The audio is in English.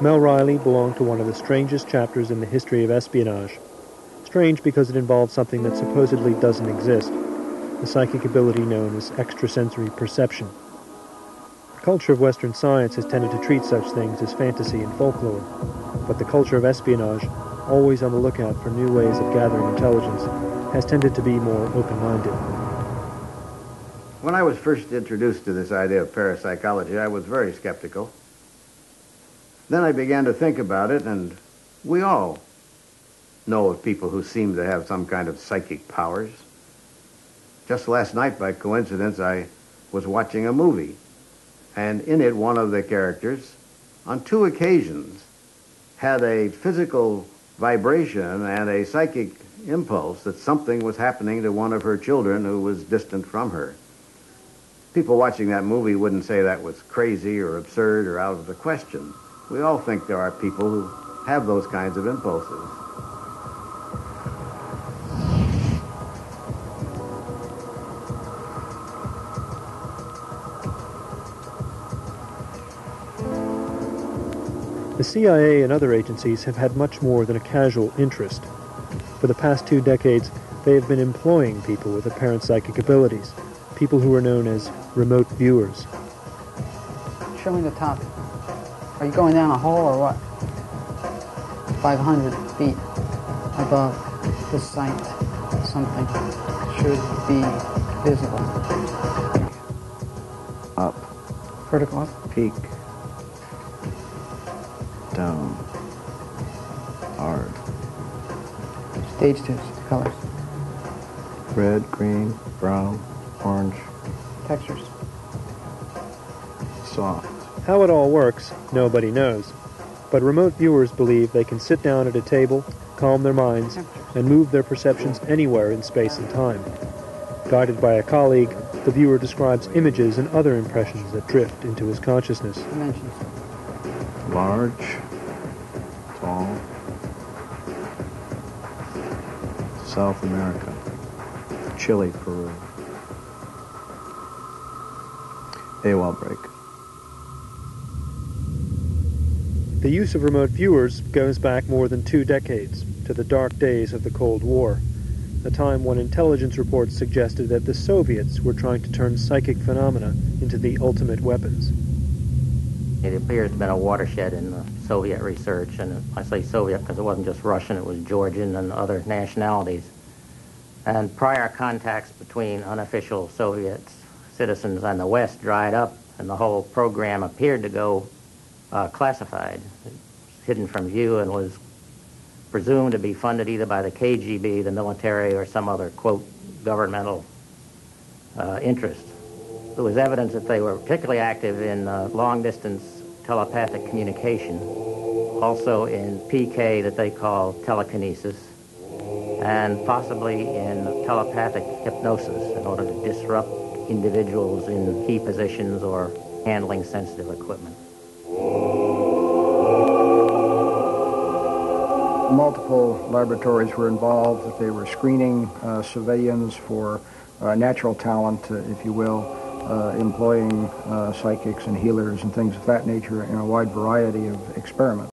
Mel Riley belonged to one of the strangest chapters in the history of espionage. Strange because it involved something that supposedly doesn't exist, the psychic ability known as extrasensory perception. The culture of Western science has tended to treat such things as fantasy and folklore, but the culture of espionage, always on the lookout for new ways of gathering intelligence, has tended to be more open-minded. When I was first introduced to this idea of parapsychology, I was very skeptical. Then I began to think about it, and we all know of people who seem to have some kind of psychic powers. Just last night, by coincidence, I was watching a movie, and in it, one of the characters, on 2 occasions, had a physical vibration and a psychic impulse that something was happening to one of her children who was distant from her. People watching that movie wouldn't say that was crazy or absurd or out of the question. We all think there are people who have those kinds of impulses. The CIA and other agencies have had much more than a casual interest. For the past 2 decades, they have been employing people with apparent psychic abilities, people who are known as remote viewers. Show me the top. Are you going down a hole or what? 500 feet above the site, something should be visible. Up. Vertical up? Peak. Down. Hard. Stage 2 colors. Red, green, brown, orange. Textures. Soft. How it all works, nobody knows. But remote viewers believe they can sit down at a table, calm their minds, and move their perceptions anywhere in space and time. Guided by a colleague, the viewer describes images and other impressions that drift into his consciousness. Dimensions. Large. Tall. South America. Chile, Peru. AWOL break. The use of remote viewers goes back more than 2 decades, to the dark days of the Cold War, a time when intelligence reports suggested that the Soviets were trying to turn psychic phenomena into the ultimate weapons. It appears to have been a watershed in Soviet research, and I say Soviet because it wasn't just Russian, it was Georgian and other nationalities. And prior contacts between unofficial Soviet citizens and the West dried up, and the whole program appeared to go classified, hidden from view, and was presumed to be funded either by the KGB, the military, or some other, quote, governmental interest. There was evidence that they were particularly active in long-distance telepathic communication, also in PK that they call telekinesis, and possibly in telepathic hypnosis in order to disrupt individuals in key positions or handling sensitive equipment. Multiple laboratories were involved. They were screening civilians for natural talent, if you will, employing psychics and healers and things of that nature in a wide variety of experiments.